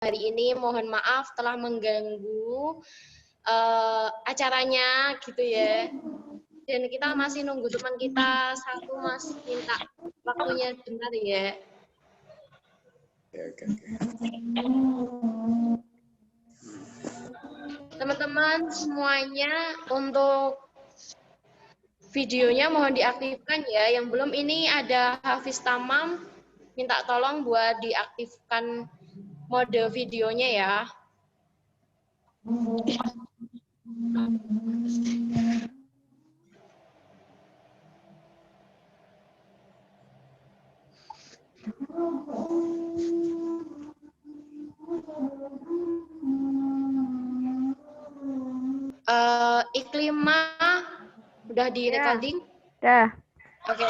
hari ini. Mohon maaf telah mengganggu acaranya gitu ya. Dan kita masih nunggu teman kita satu, Mas, minta waktunya bentar ya. Oke. Teman-teman semuanya, untuk videonya mohon diaktifkan ya. Yang belum ini ada Hafiz Tamam, minta tolong buat diaktifkan mode videonya ya. Iklimah udah di recording? Dah. Oke.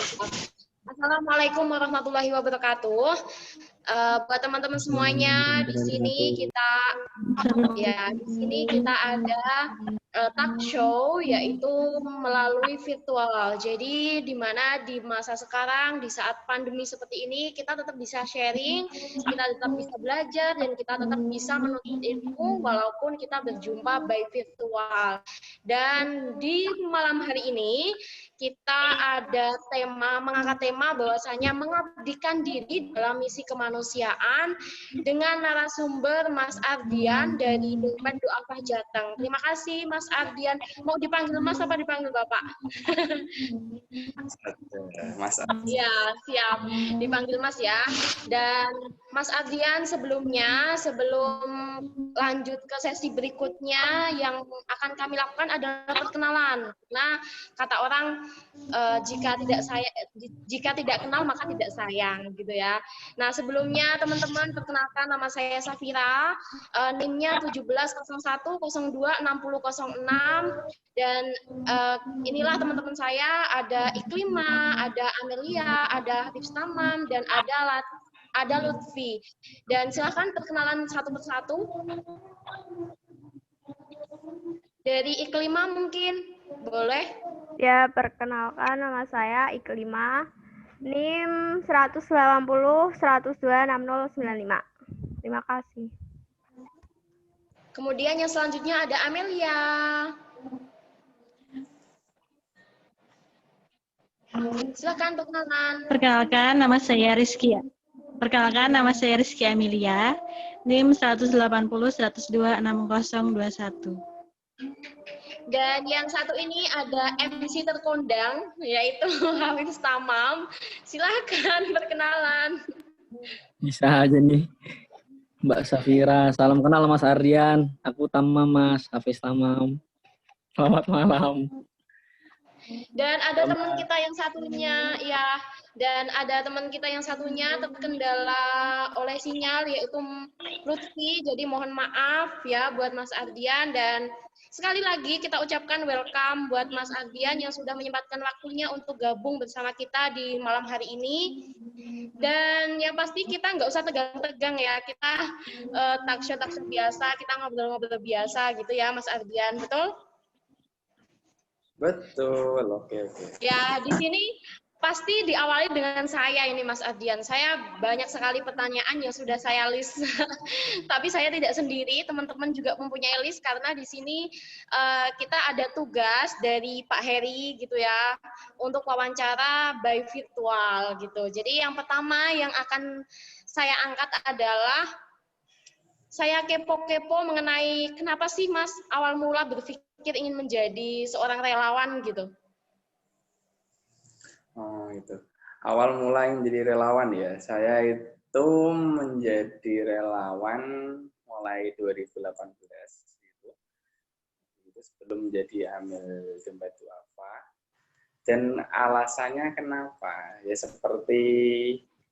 Assalamualaikum warahmatullahi wabarakatuh. Buat teman-teman semuanya, di sini kita ada talk show, yaitu melalui virtual. Jadi di mana di masa sekarang, di saat pandemi seperti ini, kita tetap bisa sharing, kita tetap bisa belajar, dan kita tetap bisa menuntut ilmu walaupun kita berjumpa by virtual. Dan di malam hari ini kita ada mengangkat tema bahwasanya mengabdikan diri dalam misi kemanusiaan dengan narasumber Mas Ardian dari Domen Du'afah Jateng. Terima kasih Mas Ardian. Mau dipanggil Mas apa dipanggil Bapak? Mas. Ya, siap. Dipanggil Mas ya. Dan Mas Ardian sebelum lanjut ke sesi berikutnya yang akan kami lakukan adalah perkenalan. Nah, kata orang jika tidak kenal maka tidak sayang gitu ya. Nah, sebelumnya teman-teman perkenalkan, nama saya Safira, NIM-nya 1701026006, dan inilah teman-teman saya, ada Iklima, ada Amelia, ada Hafiz Tamam, dan ada Lutfi. Dan silakan perkenalan satu persatu. Dari Iklima mungkin boleh? Ya, perkenalkan nama saya Iklima, NIM 180-102-6095. Terima kasih. Kemudian yang selanjutnya ada Amelia. Silakan perkenalan. Perkenalkan, nama saya Rizky Amelia, NIM 180-102-6021. Dan yang satu ini ada MC terkondang, yaitu Hafiz Tamam. Silakan perkenalan. Bisa aja nih, Mbak Safira. Salam kenal Mas Ardian. Aku Tamam, Mas Hafiz Tamam. Selamat malam. Dan ada teman kita yang satunya, terkendala oleh sinyal, yaitu Lutfi. Jadi mohon maaf ya buat Mas Ardian, dan sekali lagi kita ucapkan welcome buat Mas Ardian yang sudah menyempatkan waktunya untuk gabung bersama kita di malam hari ini. Dan yang pasti kita nggak usah tegang-tegang ya, kita talk show biasa, kita ngobrol-ngobrol biasa gitu ya Mas Ardian, betul? Betul, oke. Ya, di sini pasti diawali dengan saya ini Mas Ardian. Saya banyak sekali pertanyaan yang sudah saya list. Tapi saya tidak sendiri, teman-teman juga mempunyai list karena di sini kita ada tugas dari Pak Heri gitu ya untuk wawancara by virtual gitu. Jadi yang pertama yang akan saya angkat adalah saya kepo-kepo mengenai kenapa sih Mas awal mula berpikir ingin menjadi seorang relawan gitu. Oh, itu. Awal mula ingin jadi relawan ya. Saya itu menjadi relawan mulai 2018 gitu. Itu sebelum jadi amil Domen Du'afah. Dan alasannya kenapa? Ya seperti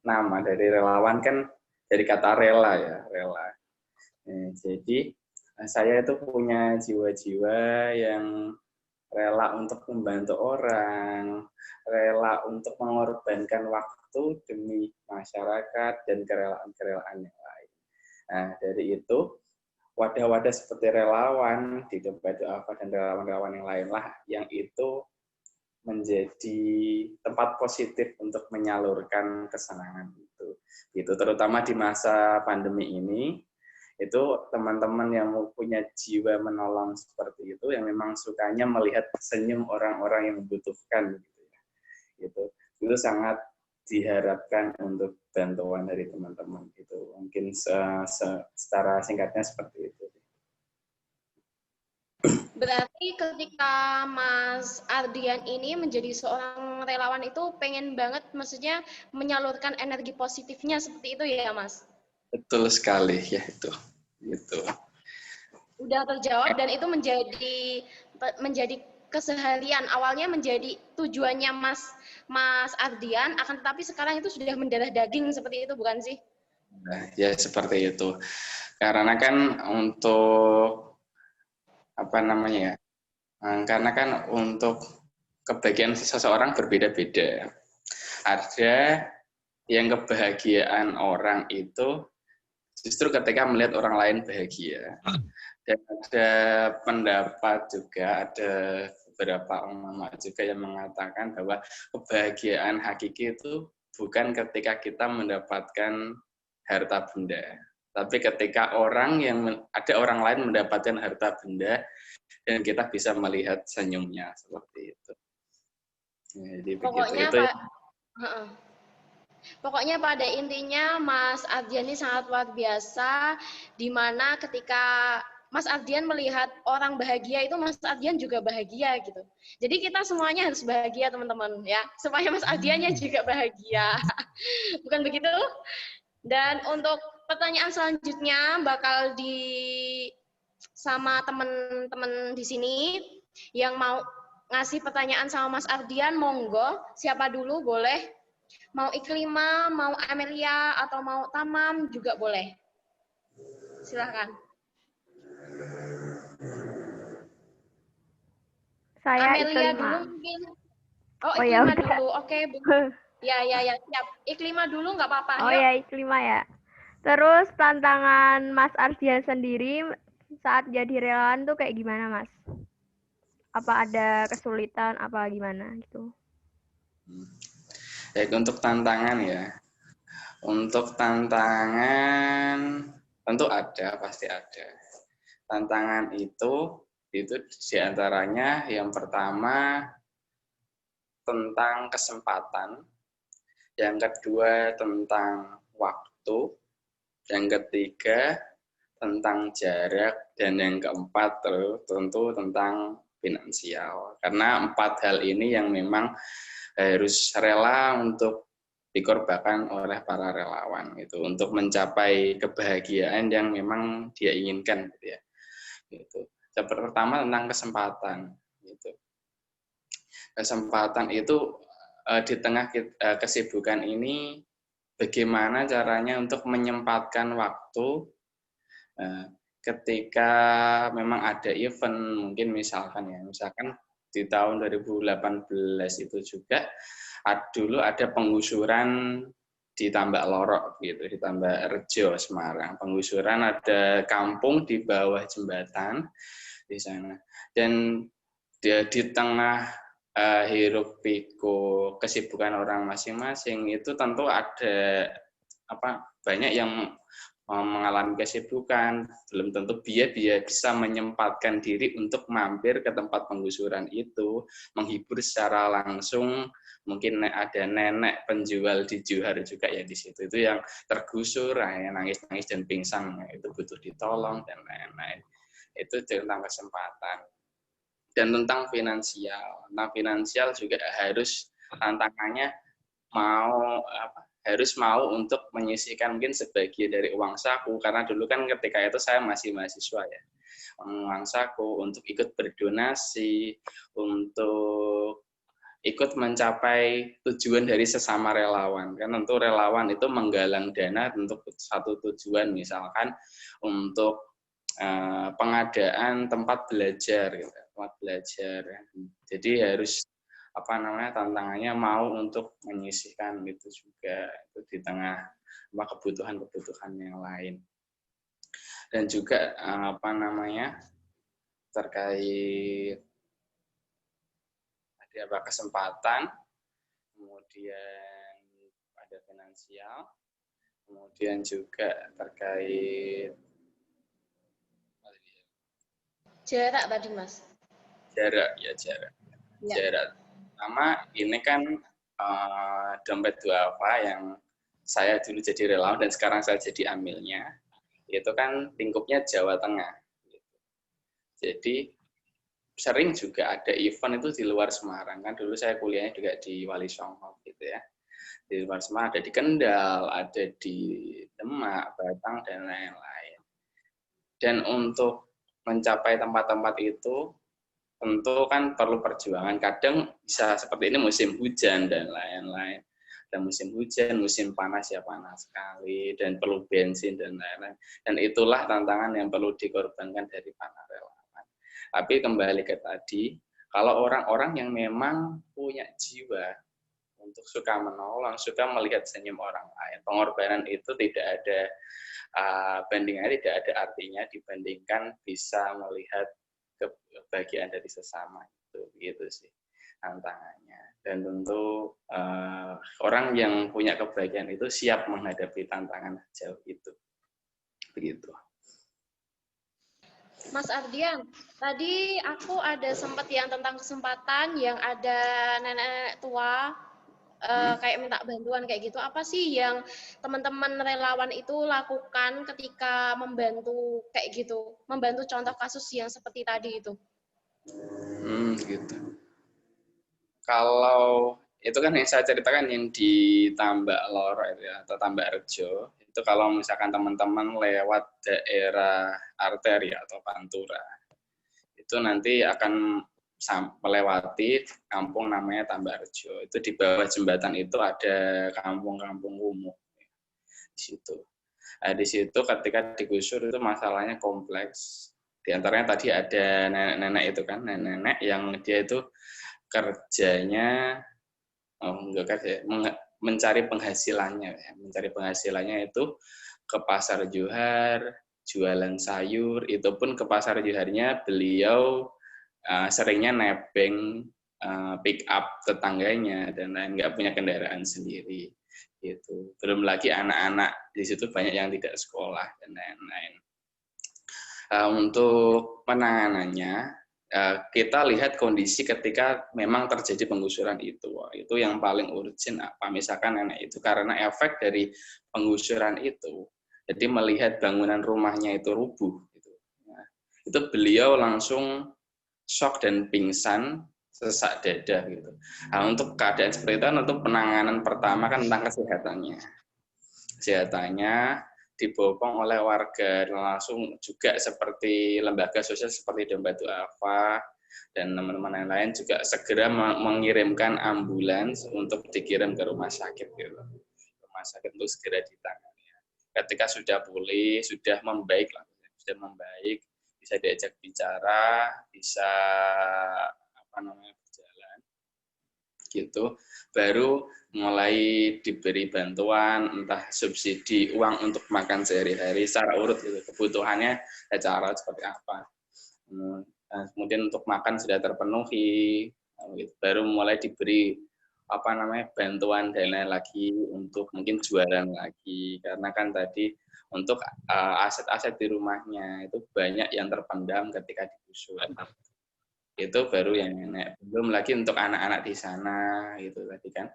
nama dari relawan kan dari kata rela ya, rela. Jadi saya itu punya jiwa-jiwa yang rela untuk membantu orang, rela untuk mengorbankan waktu demi masyarakat dan kerelaan-kerelaan yang lain. Nah, dari itu wadah-wadah seperti relawan di Domen Du'afah dan relawan-relawan yang lainlah yang itu menjadi tempat positif untuk menyalurkan kesenangan itu. Terutama di masa pandemi ini, itu teman-teman yang punya jiwa menolong seperti itu, yang memang sukanya melihat senyum orang-orang yang membutuhkan, gitu ya. Itu sangat diharapkan untuk bantuan dari teman-teman gitu. Mungkin secara singkatnya seperti itu. Berarti ketika Mas Ardian ini menjadi seorang relawan itu pengen banget, maksudnya menyalurkan energi positifnya seperti itu ya, Mas? Betul sekali ya itu. Gitu. Udah terjawab dan itu menjadi keseharian. Awalnya menjadi tujuannya Mas Ardian, akan tetapi sekarang itu sudah mendarah daging seperti itu, bukan sih? Nah, ya seperti itu. Karena kan untuk apa namanya ya? Karena kan untuk kebahagiaan seseorang berbeda-beda. Ada yang kebahagiaan orang itu justru ketika melihat orang lain bahagia. Dan ada pendapat juga, ada beberapa ulama juga yang mengatakan bahwa kebahagiaan hakiki itu bukan ketika kita mendapatkan harta benda, tapi ketika ada orang lain mendapatkan harta benda dan kita bisa melihat senyumnya seperti itu. Jadi Pokoknya begitu. Pokoknya pada intinya Mas Ardian ini sangat luar biasa, di mana ketika Mas Ardian melihat orang bahagia itu Mas Ardian juga bahagia gitu. Jadi kita semuanya harus bahagia teman-teman ya, supaya Mas Ardiannya juga bahagia. Bukan begitu? Dan untuk pertanyaan selanjutnya bakal sama teman-teman di sini yang mau ngasih pertanyaan sama Mas Ardian, monggo. Siapa dulu boleh? Mau Iklima, mau Amelia, atau mau Tamam juga boleh. Silahkan. Saya Amelia Iklima. dulu mungkin. Oh, ya Iklima udah. dulu. Oke, Bu. Ya, siap. Iklima dulu nggak apa-apa. Oh Yuk. ya, Iklima ya. Terus tantangan Mas Ardian sendiri saat jadi relawan tuh kayak gimana, Mas? Apa ada kesulitan, apa gimana gitu? Baik, untuk tantangan ya. Untuk tantangan tentu ada, pasti ada. Tantangan itu diantaranya yang pertama tentang kesempatan, yang kedua tentang waktu, yang ketiga tentang jarak, dan yang keempat tentu tentang finansial. Karena 4 hal ini yang memang harus rela untuk dikorbankan oleh para relawan itu untuk mencapai kebahagiaan yang memang dia inginkan, gitu ya. Gitu. Yang pertama tentang kesempatan. Gitu. Kesempatan itu di tengah kesibukan ini, bagaimana caranya untuk menyempatkan waktu ketika memang ada event, mungkin misalkan di tahun 2018 itu juga dulu ada penggusuran di Tambak Lorok gitu, di Tambak Rejo, Semarang. Penggusuran ada kampung di bawah jembatan di sana. Dan di tengah hiruk pikuk kesibukan orang masing-masing itu tentu ada banyak yang mengalami kesibukan, belum tentu dia bisa menyempatkan diri untuk mampir ke tempat penggusuran itu, menghibur secara langsung. Mungkin ada nenek penjual di Johar juga ya di situ, itu yang tergusur, nangis-nangis dan pingsan, itu butuh ditolong dan lain-lain. Itu tentang kesempatan. Dan tentang finansial. Tentang finansial juga harus tantangannya harus mau untuk menyisihkan mungkin sebagian dari uang saku, karena dulu kan ketika itu saya masih mahasiswa ya, uang saku untuk ikut berdonasi, untuk ikut mencapai tujuan dari sesama relawan. Kan tentu relawan itu menggalang dana untuk satu tujuan, misalkan untuk pengadaan tempat belajar, Jadi harus tantangannya mau untuk menyisihkan itu juga, itu di tengah kebutuhan-kebutuhan yang lain. Dan juga terkait ada kesempatan, kemudian ada finansial, kemudian juga terkait Jarak tadi, Mas. Jarak, ya jarak. Ya. Jarak. Sama ini kan dompet duafa yang saya dulu jadi relawan dan sekarang saya jadi amilnya. Itu kan lingkupnya Jawa Tengah. Jadi sering juga ada event itu di luar Semarang kan. Dulu saya kuliahnya juga di Wali Songo gitu ya. Di luar Semarang ada di Kendal, ada di Demak, Batang dan lain-lain. Dan untuk mencapai tempat-tempat itu tentu kan perlu perjuangan. Kadang bisa seperti ini musim hujan dan lain-lain. Dan musim hujan, musim panas ya panas sekali, dan perlu bensin dan lain-lain. Dan itulah tantangan yang perlu dikorbankan dari para relawan. Tapi kembali ke tadi, kalau orang-orang yang memang punya jiwa untuk suka menolong, suka melihat senyum orang lain, pengorbanan itu tidak ada bandingannya, tidak ada artinya dibandingkan bisa melihat kebahagiaan dari sesama itu, gitu sih tantangannya. Dan tentu orang yang punya kebahagiaan itu siap menghadapi tantangan jauh itu, begitu. Mas Ardian, tadi aku ada sempat yang tentang kesempatan yang ada nenek tua kayak minta bantuan kayak gitu. Apa sih yang teman-teman relawan itu lakukan ketika membantu kayak gitu, membantu contoh kasus yang seperti tadi itu? Gitu. Kalau itu kan yang saya ceritakan yang di Tambak Loro itu ya, atau Tambak Rejo, itu kalau misalkan teman-teman lewat daerah arteri atau Pantura, itu nanti akan melewati kampung namanya Tambak Rejo. Itu di bawah jembatan itu ada kampung-kampung kumuh di situ. Nah, di situ ketika digusur itu masalahnya kompleks. Di antaranya tadi ada nenek-nenek itu kan, nenek-nenek yang dia itu kerjanya mencari penghasilannya, mencari penghasilannya itu ke pasar Johar, jualan sayur, itu pun ke pasar Joharnya beliau seringnya nebeng pick up tetangganya dan lain, nggak punya kendaraan sendiri gitu. Belum lagi anak-anak di situ banyak yang tidak sekolah dan lain-lain. Untuk penanganannya kita lihat kondisi ketika memang terjadi penggusuran itu yang paling urgent apa, misalkan nenek itu karena efek dari penggusuran itu, jadi melihat bangunan rumahnya itu rubuh gitu. Nah, itu beliau langsung shock dan pingsan, sesak dada gitu. Nah, untuk keadaan seperti itu, untuk penanganan pertama kan tentang kesehatannya dibopong oleh warga, langsung juga seperti lembaga sosial seperti Dompet Duafa dan teman-teman yang lain juga segera mengirimkan ambulans untuk dikirim ke rumah sakit gitu. Rumah sakit untuk segera ditangani. Ketika sudah pulih, sudah membaik bisa diajak bicara, bisa berjalan gitu, baru mulai diberi bantuan, entah subsidi uang untuk makan sehari-hari secara urut gitu, kebutuhannya cara seperti apa. Kemudian untuk makan sudah terpenuhi, gitu. Baru mulai diberi bantuan dan lain lagi untuk mungkin jualan lagi, karena kan tadi untuk aset-aset di rumahnya itu banyak yang terpendam ketika digusur. Itu baru yang nenek. Belum lagi untuk anak-anak di sana gitu tadi kan.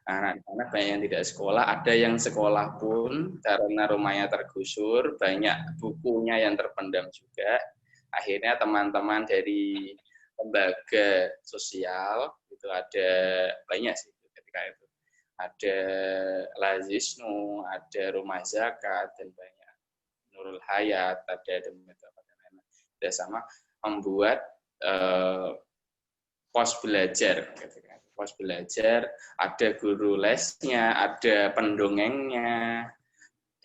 Anak-anak banyak yang tidak sekolah, ada yang sekolah pun karena rumahnya tergusur, banyak bukunya yang terpendam juga. Akhirnya teman-teman dari lembaga sosial itu ada banyak sih ketika itu. Ada Lazisnu, ada Rumah Zakat dan banyak Nurul Hayat, ada sama membuat pos belajar. Pos belajar, ada guru lesnya, ada pendongengnya,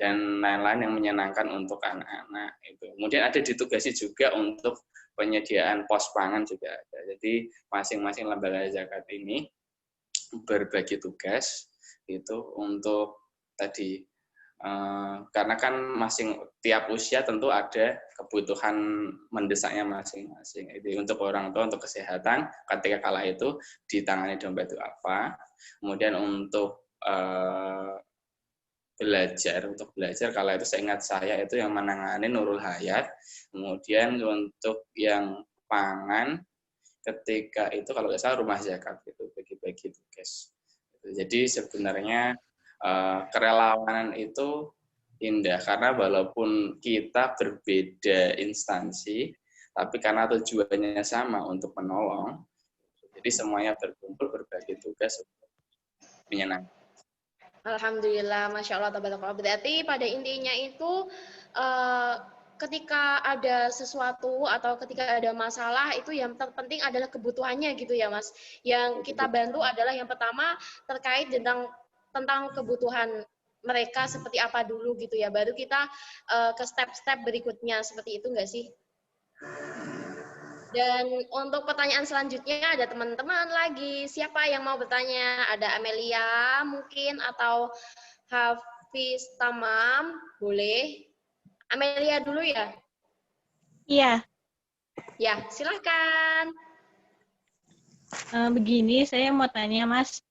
dan lain-lain yang menyenangkan untuk anak-anak. Kemudian ada ditugasi juga untuk penyediaan pos pangan juga ada. Jadi masing-masing lembaga zakat ini berbagi tugas itu untuk tadi. Karena kan tiap usia tentu ada kebutuhan mendesaknya masing-masing. Jadi untuk orang tua, untuk kesehatan, ketika kala itu ditangani Dompet Duafa. Kemudian untuk untuk belajar kala itu seingat saya itu yang menangani Nurul Hayat, kemudian untuk yang pangan ketika itu kalau nggak salah rumah zakat itu bagi-bagi tugas. Jadi sebenarnya kerelawanan itu indah karena walaupun kita berbeda instansi, tapi karena tujuannya sama untuk menolong, jadi semuanya berkumpul berbagi tugas untuk menyenangkan. Alhamdulillah, Masya Allah, tabarakallah. Berarti pada intinya itu ketika ada sesuatu atau ketika ada masalah itu yang terpenting adalah kebutuhannya gitu ya Mas. Yang kita bantu adalah yang pertama terkait tentang kebutuhan mereka seperti apa dulu gitu ya. Baru kita ke step-step berikutnya seperti itu enggak sih? Dan untuk pertanyaan selanjutnya ada teman-teman lagi. Siapa yang mau bertanya? Ada Amelia mungkin atau Hafiz Tamam? Boleh. Amelia dulu ya? Iya, Ya, silahkan. begini saya mau tanya Mas,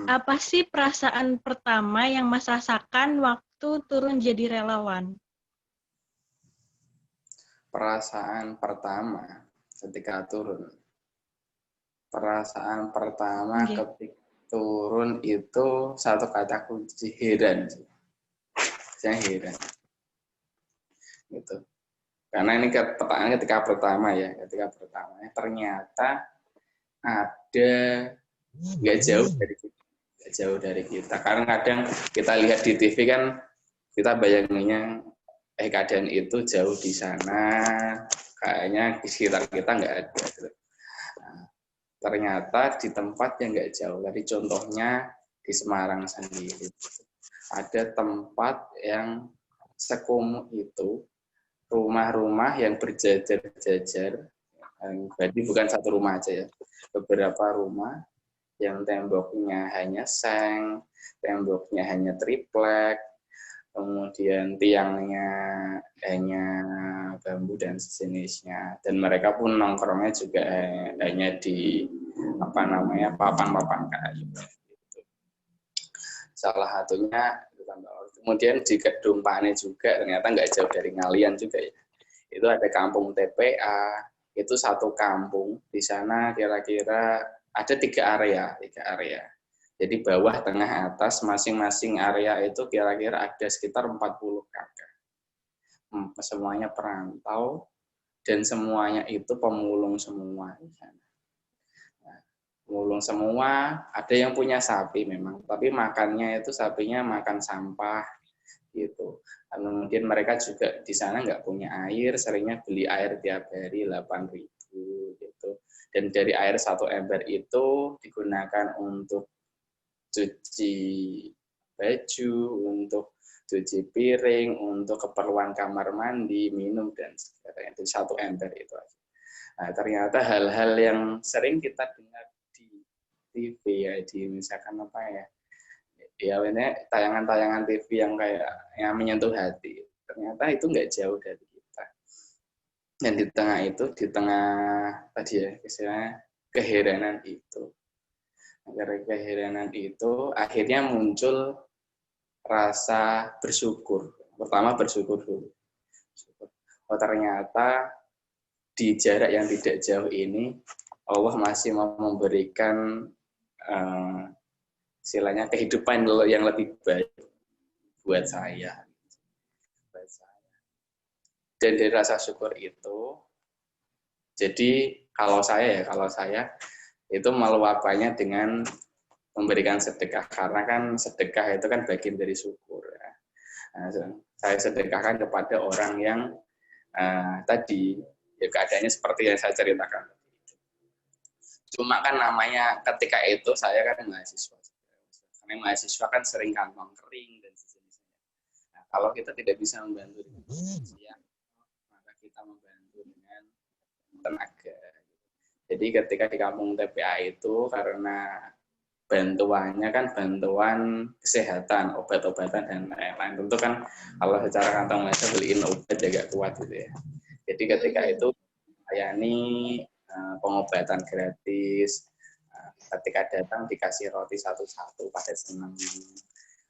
apa sih perasaan pertama yang Mas rasakan waktu turun jadi relawan? Perasaan pertama ketika turun. Perasaan pertama ketika turun itu satu kata kunci, heran. Saya heran. Gitu. Karena ini pertanyaan ketika pertama ya, ternyata ada nggak jauh dari kita. Karena kadang kita lihat di TV kan kita bayanginnya keadaan itu jauh di sana, kayaknya di sekitar kita nggak ada. Nah, ternyata di tempat yang nggak jauh. Tadi contohnya di Semarang sendiri. Ada tempat yang sekumuh itu, rumah-rumah yang berjajar-jajar. Berarti bukan satu rumah aja ya. Beberapa rumah yang temboknya hanya seng, temboknya hanya triplek, kemudian tiangnya hanya bambu dan sejenisnya, dan mereka pun nongkrongnya juga hanya di papan-papan kayu. Gitu. Salah satunya, kemudian di Kedung Pane juga ternyata nggak jauh dari Ngalian juga ya. Itu ada kampung TPA, itu satu kampung di sana kira-kira ada tiga area. Jadi bawah, tengah, atas, masing-masing area itu kira-kira ada sekitar 40 kakak. Semuanya perantau, dan semuanya itu pemulung semua. Nah, pemulung semua, ada yang punya sapi memang, tapi makannya itu sapinya makan sampah, gitu. Kemudian mereka juga di sana nggak punya air, seringnya beli air tiap hari 8.000, gitu. Dan dari air satu ember itu digunakan untuk cuci baju, untuk cuci piring, untuk keperluan kamar mandi, minum, dan sebagainya. Itu satu ember itu aja. Nah, ternyata hal-hal yang sering kita dengar di TV ya, di misalkan apa ya, ini tayangan-tayangan TV yang kayak yang menyentuh hati. Ternyata itu nggak jauh dari kita. Dan di tengah tadi ya, istilahnya keheranan itu. Dari keheranan itu akhirnya muncul rasa bersyukur. Pertama bersyukur dulu. Oh, ternyata di jarak yang tidak jauh ini Allah masih mau memberikan istilahnya kehidupan yang lebih baik buat saya. Dan dari rasa syukur itu, jadi kalau saya itu meluapkannya dengan memberikan sedekah, karena kan sedekah itu kan bagian dari syukur. Ya. Nah, saya sedekahkan kepada orang yang tadi ya keadaannya seperti yang saya ceritakan. Cuma kan namanya ketika itu saya kan mahasiswa. Karena mahasiswa kan sering kantong kering dan sejenisnya. Nah, kalau kita tidak bisa membantu dengan finansial, maka kita membantu dengan tenaga. Jadi ketika di kampung TPA itu karena bantuannya kan bantuan kesehatan, obat-obatan dan lain-lain. Tentu kan kalau secara kantong mahasiswa beliin obat juga kuat gitu ya. Jadi ketika itu layani pengobatan gratis. Ketika datang dikasih roti satu-satu pada senang.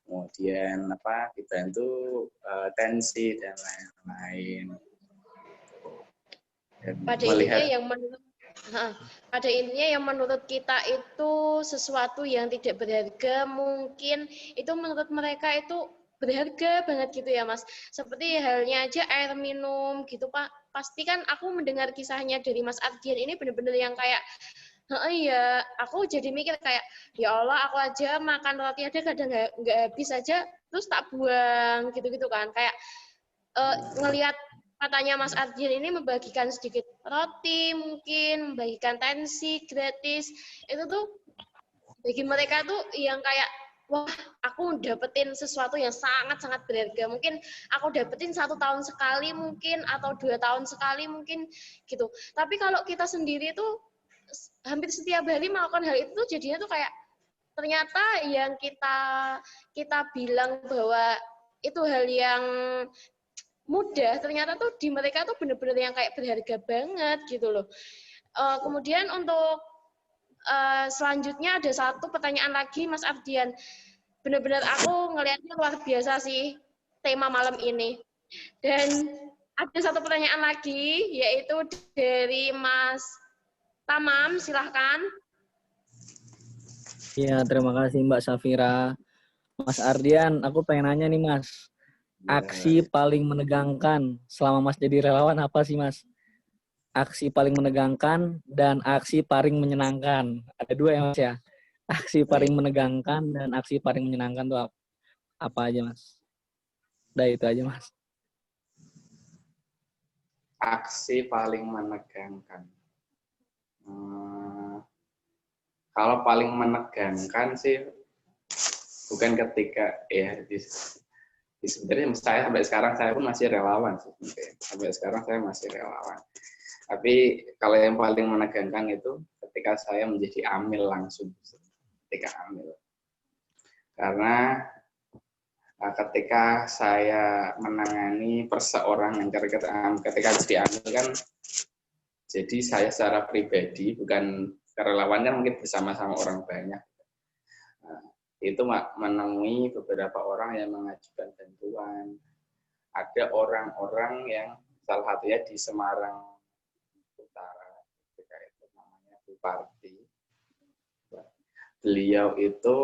kemudian dibantu tensi dan lain-lain. Dan Pada intinya yang menurut kita itu sesuatu yang tidak berharga, mungkin itu menurut mereka itu berharga banget gitu ya Mas. Seperti halnya aja air minum gitu Pak. Pasti kan aku mendengar kisahnya dari Mas Ardian ini benar-benar yang kayak iya, aku jadi mikir kayak ya Allah, aku aja makan roti aja kadang nggak habis aja, terus tak buang gitu-gitu kan. Kayak ngelihat katanya Mas Ardian ini membagikan sedikit roti, mungkin membagikan tensi gratis, itu tuh bagi mereka tuh yang kayak wah, aku dapetin sesuatu yang sangat-sangat berharga. Mungkin aku dapetin 1 tahun sekali mungkin, atau 2 tahun sekali mungkin gitu. Tapi kalau kita sendiri tuh hampir setiap hari melakukan hal itu jadinya tuh kayak ternyata yang kita bilang bahwa itu hal yang mudah, ternyata tuh di mereka tuh bener-bener yang kayak berharga banget gitu loh. Kemudian untuk selanjutnya ada satu pertanyaan lagi Mas Ardian. Bener-bener aku ngelihatnya luar biasa sih tema malam ini. Dan ada satu pertanyaan lagi, yaitu dari Mas Tamam, silahkan. Ya, terima kasih Mbak Safira. Mas Ardian, aku pengen nanya nih Mas. Aksi paling menegangkan selama Mas jadi relawan apa sih Mas? Aksi paling menegangkan dan aksi paling menyenangkan. Ada 2 ya Mas ya? Aksi paling menegangkan dan aksi paling menyenangkan tuh apa aja Mas? Udah itu aja Mas. Aksi paling menegangkan. Kalau paling menegangkan sih bukan ketika sebenarnya saya sampai sekarang saya pun masih relawan sih. Sampai sekarang saya masih relawan. Tapi kalau yang paling menegangkan itu ketika saya menjadi amil langsung, ketika amil. Karena ketika saya menangani perseorangan, ketika jadi amil kan, jadi saya secara pribadi, bukan relawan kan mungkin bersama-sama orang banyak. Itu menemui beberapa orang yang mengajukan bantuan. Ada orang-orang yang salah satunya di Semarang Utara, ketika itu namanya Bu Parti. Beliau itu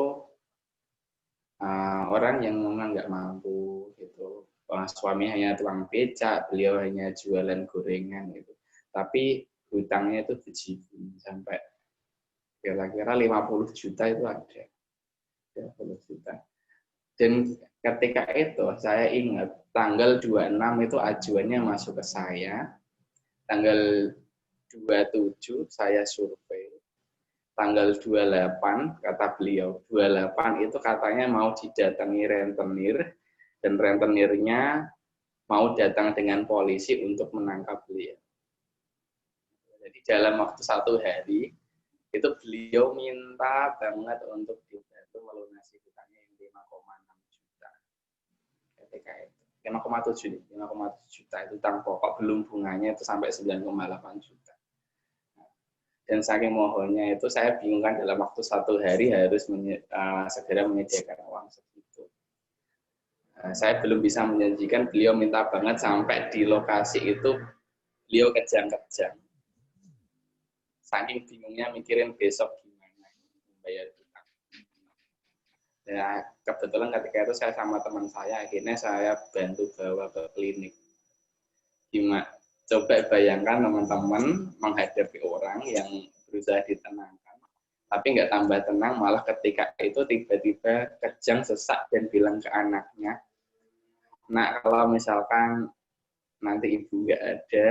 orang yang memang nggak mampu gitu. Suaminya hanya tukang becak, beliau hanya jualan gorengan gitu. Tapi hutangnya itu bejibun sampai kira-kira 50 juta itu ada. 50 juta. Dan ketika itu saya ingat tanggal 26 itu ajuannya masuk ke saya. Tanggal 27 saya survei. Tanggal 28 kata beliau, 28 itu katanya mau didatangi rentenir dan rentenirnya mau datang dengan polisi untuk menangkap beliau. Jadi dalam waktu 1 hari itu beliau minta banget untuk dibantu melunasi hutangnya yang 5,6 juta. Ketika itu 5,7 juta itu hutang pokok, belum bunganya itu sampai 9,8 juta. Dan saking mohonnya itu saya bingung kan dalam waktu 1 hari harus segera menyediakan uang segitu. Saya belum bisa menjanjikan, beliau minta banget sampai di lokasi itu beliau kejang-kejang. Saking bingungnya mikirin besok gimana membayar hutang. Ya, kebetulan ketika itu saya sama teman saya, akhirnya saya bantu bawa ke klinik. Gimana? Coba bayangkan teman-teman menghadapi orang yang berusaha ditenangkan, tapi nggak tambah tenang, malah ketika itu tiba-tiba kejang, sesak, dan bilang ke anaknya, "Nak, kalau misalkan nanti ibu nggak ada,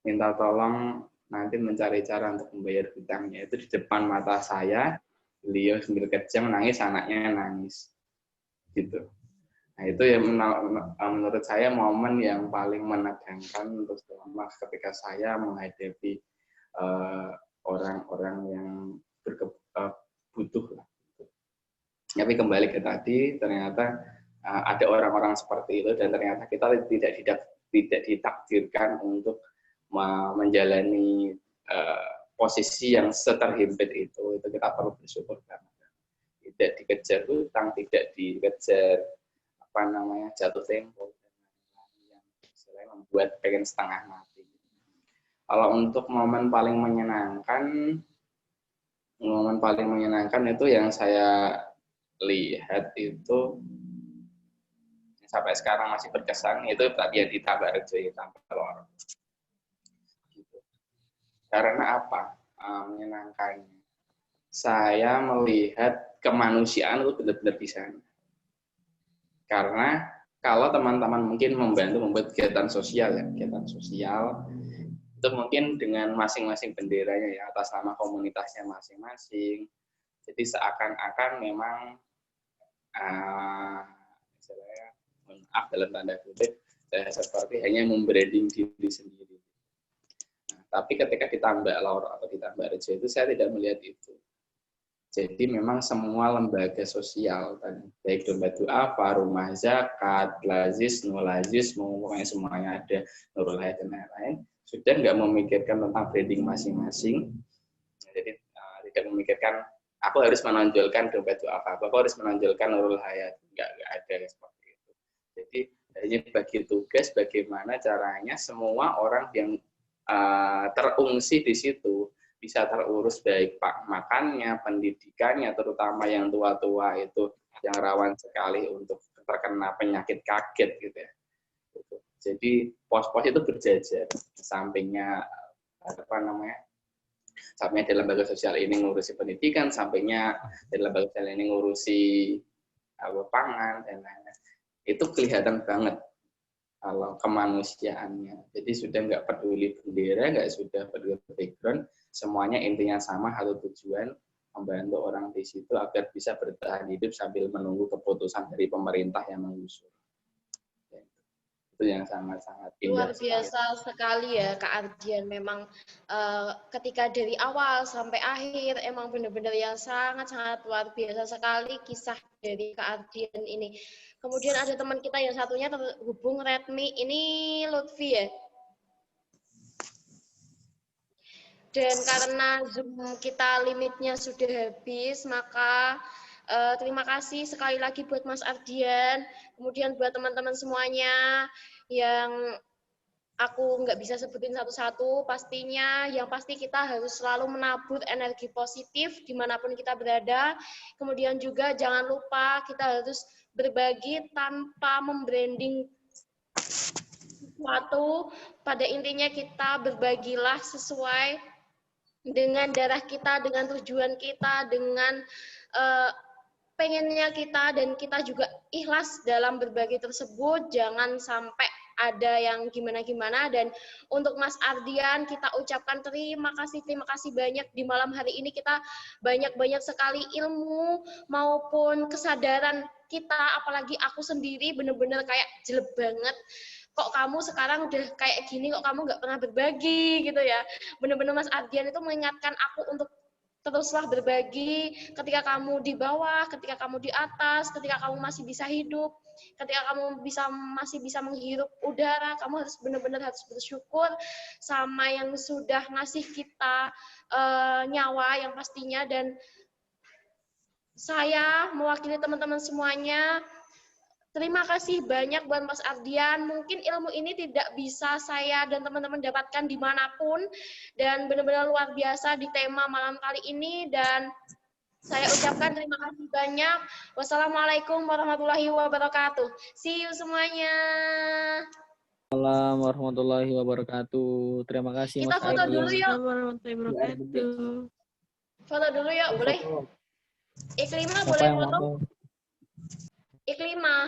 minta tolong nanti mencari cara untuk membayar hutangnya." Itu di depan mata saya, beliau sambil kejang, nangis, anaknya nangis. Gitu. Nah, itu yang menurut saya momen yang paling menegangkan untuk selama ketika saya menghadapi orang-orang yang butuh. Tapi kembali ke tadi, ternyata ada orang-orang seperti itu dan ternyata kita tidak ditakdirkan untuk menjalani posisi yang seterhimpit itu kita perlu bersyukur karena tidak dikejar hutang, tidak dikejar jatuh tempo, yang istilahnya membuat pengen setengah mati. Kalau untuk momen paling menyenangkan itu yang saya lihat itu sampai sekarang masih berkesan, itu pelatihan di Tambarrejo, Tambelor. Gitu. Karena apa? Menyenangkannya. Saya melihat kemanusiaan itu benar-benar di sana. Karena kalau teman-teman mungkin membantu membuat kegiatan sosial itu mungkin dengan masing-masing benderanya ya, atas nama komunitasnya masing-masing. Jadi seakan-akan memang maaf dalam tanda kutip, saya seperti hanya membranding diri sendiri. Nah, tapi ketika di Tambelor atau di Tambarrejo itu saya tidak melihat itu. Jadi memang semua lembaga sosial, baik dompet duafa, rumah zakat, lazis, nulazis, pokoknya semuanya ada, Nurul Hayat dan lain-lain, sudah nggak memikirkan tentang branding masing-masing. Jadi tidak memikirkan aku harus menonjolkan dompet duafa, aku harus menonjolkan Nurul Hayat, nggak ada seperti itu. Jadi hanya bagi tugas bagaimana caranya semua orang yang terungsi di situ bisa terurus, baik makannya, pendidikannya, terutama yang tua-tua itu yang rawan sekali untuk terkena penyakit kaget gitu ya. Jadi pos-pos itu berjajar, sampingnya sampingnya dalam lembaga sosial ini ngurusi pendidikan, sampingnya dalam lembaga sosial ini ngurusi pangan dan lain-lain. Itu kelihatan banget kalau kemanusiaannya. Jadi sudah nggak peduli bendera, nggak sudah peduli background, semuanya intinya sama, satu tujuan, membantu orang di situ agar bisa bertahan hidup sambil menunggu keputusan dari pemerintah yang menggusur. Itu yang sangat-sangat luar biasa sekali ya Kak Ardian. Memang ketika dari awal sampai akhir emang benar-benar yang sangat-sangat luar biasa sekali kisah dari Kak Ardian ini. Kemudian ada teman kita yang satunya terhubung Redmi, ini Lutfi ya. Dan karena Zoom kita limitnya sudah habis, maka terima kasih sekali lagi buat Mas Ardian, kemudian buat teman-teman semuanya yang aku nggak bisa sebutin satu-satu, pastinya yang pasti kita harus selalu menabur energi positif dimanapun kita berada, kemudian juga jangan lupa kita harus berbagi tanpa membranding sesuatu, pada intinya kita berbagilah sesuai dengan darah kita, dengan tujuan kita, dengan pengennya kita, dan kita juga ikhlas dalam berbagi tersebut, jangan sampai ada yang gimana-gimana. Dan untuk Mas Ardian kita ucapkan terima kasih banyak. Di malam hari ini kita banyak sekali ilmu maupun kesadaran kita, apalagi aku sendiri bener-bener kayak jelek banget. Kok kamu sekarang udah kayak gini, kok kamu nggak pernah berbagi gitu ya. Bener-bener Mas Ardian itu mengingatkan aku untuk teruslah berbagi ketika kamu di bawah, ketika kamu di atas, ketika kamu masih bisa hidup, ketika kamu masih bisa menghirup udara, kamu harus benar-benar harus bersyukur sama yang sudah ngasih kita nyawa yang pastinya. Dan saya mewakili teman-teman semuanya, terima kasih banyak buat Mas Ardian. Mungkin ilmu ini tidak bisa saya dan teman-teman dapatkan dimanapun, dan benar-benar luar biasa di tema malam kali ini. Dan saya ucapkan terima kasih banyak. Wassalamualaikum warahmatullahi wabarakatuh. See you semuanya. Assalamualaikum warahmatullahi wabarakatuh. Terima kasih Kita Mas foto Ardian. dulu yuk. Warahmatullahi wabarakatuh. Foto dulu yuk, boleh? Iklimah Siapa boleh yang foto? mau? Iklimah.